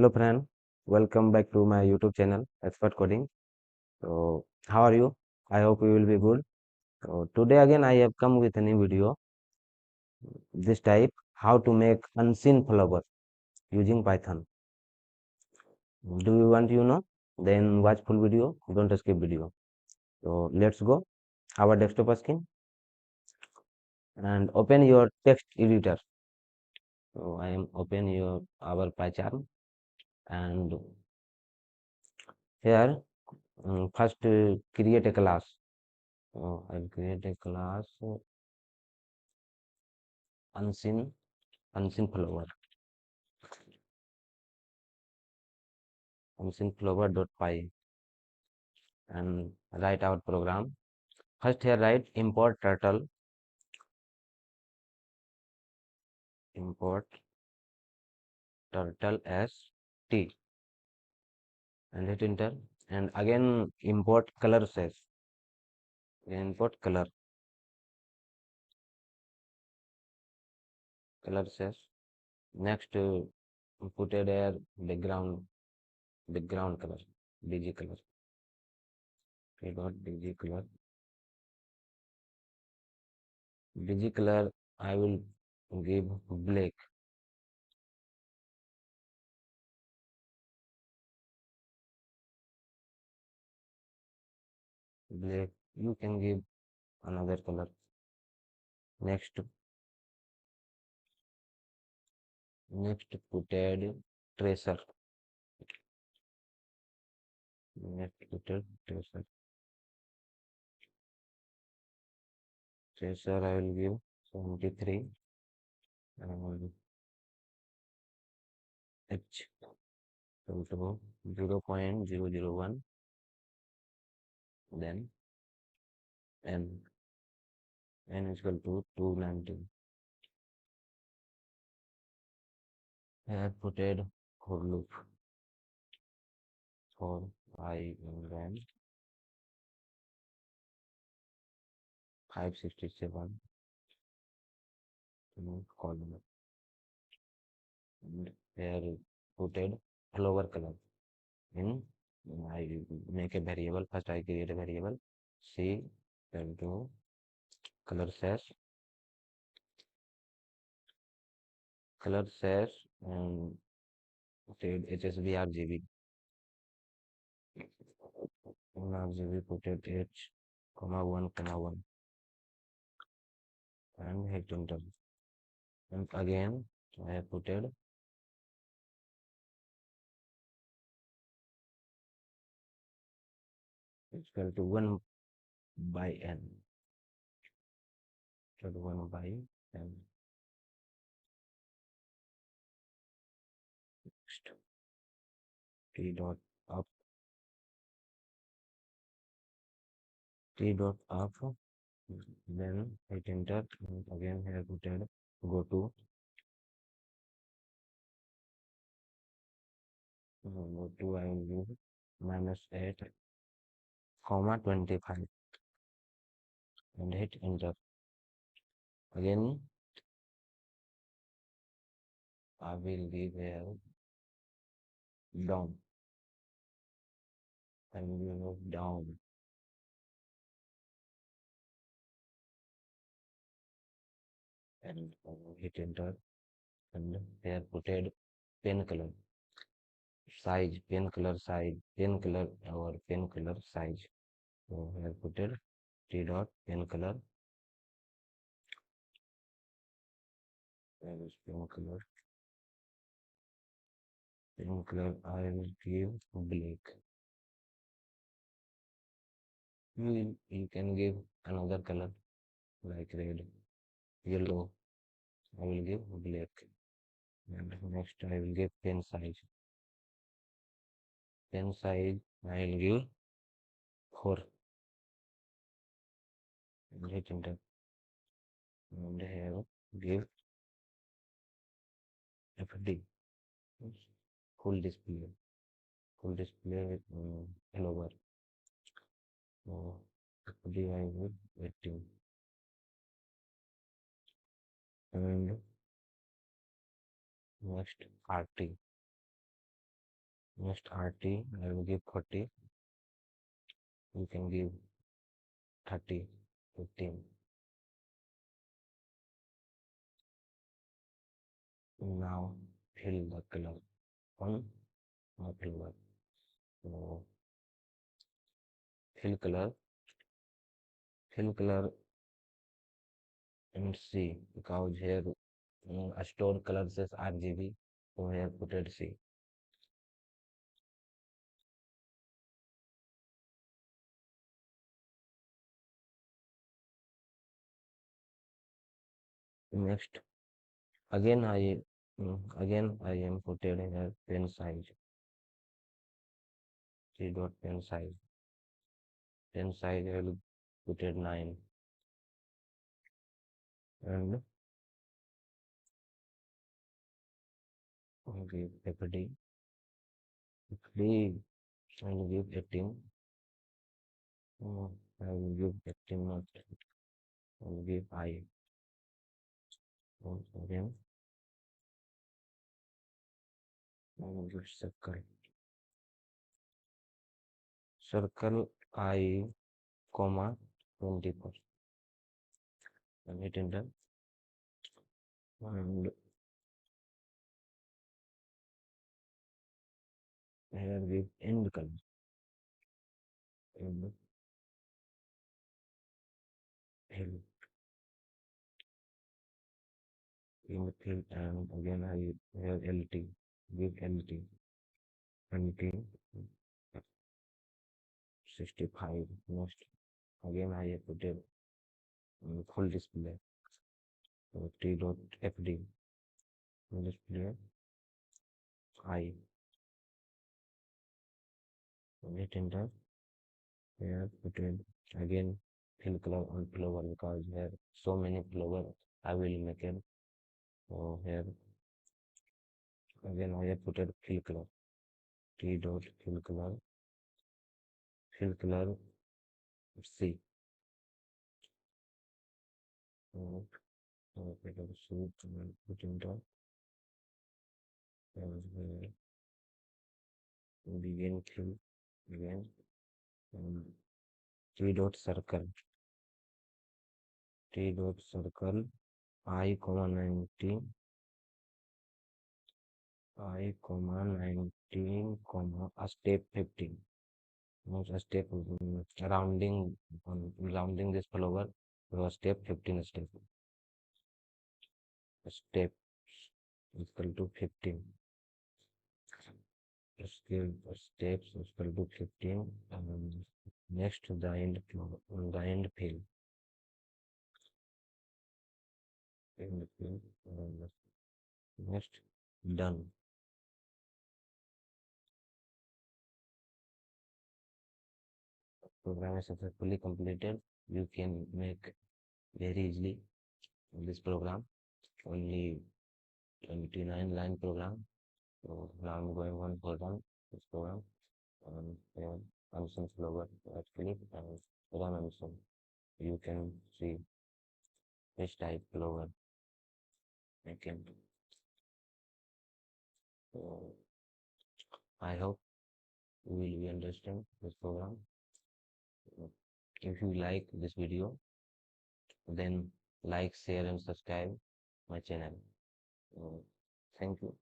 Hello friend, welcome back to my YouTube channel Expert Coding. So how are you? I hope you will be good. So today again I have come with a new video. This type how to make unseen flower using Python. Do you want Then watch full video. Don't skip video. So let's go. Our desktop screen and open your text editor. So I am open your our pycharm and here first create a class. So I'll create a class unseen flower unseen flower.py and write our program. First here write import turtle as t and hit enter, and again import color says. Next put it there background color bg color bg color I will give black. You can give another color. Next put add tracer. Next put add tracer I will give 73 and h equal to 0.001, then n is equal to 290. I have put add for loop for I and 567 column, and here put add flower color in. I make a variable. First I create a variable c equal to color says and state hsv rgb put it h comma 1 comma 1 and hit enter, and again I have put it equal to 1 by n, equal to 1 by n. Next t dot up then hit enter, and again here put it go to I will use -8 comma 25 and hit enter. Again I will give here down and down and hit enter, and here put it pen color size. So here put it t dot pen color. There is pen color I will give black. You can give another color like red, yellow. I will give black. And next I will give pen size I will give 4 and hit enter, and here give fd full display lower. So fd I will 18 and next rt Next RT, I will give 40. You can give 30, 15. Now fill the color on my finger. So fill color, fill color and C, because here a store color says RGB, so here put it C. Next, again I am putting here pen size, 3 dot pen size. Pen size I will put it 9, and give FD, FD I will give 18. I will give 18 not, I will give I. Once again I will give circle, circle I comma 24, and hit enter, and here give end color, end fill, fill, and again I here LT, give LT, LT 65. Next again I put it full display, so T dot FD, full display I, hit enter. Here put it again fill color on flower, because here so many flower I will make it. So here again I have put it fill color, T dot fill color C. So put it C, and put enter, and begin fill again, and T dot circle, T dot circle I comma 19, I comma 19 comma a step 15. Not a step, rounding this flower, so a step 15 step, step equal to 15, scale steps equal to 15, and next the end flower, the end fill, and next done. Program is successfully completed. You can make very easily this program, only 29 line program. So now I'm going on for run this program, and here function flower, right click and run function. You can see which type flower I can. So I hope you will be understand this program. If you like this video, then like, share and subscribe my channel. Thank you.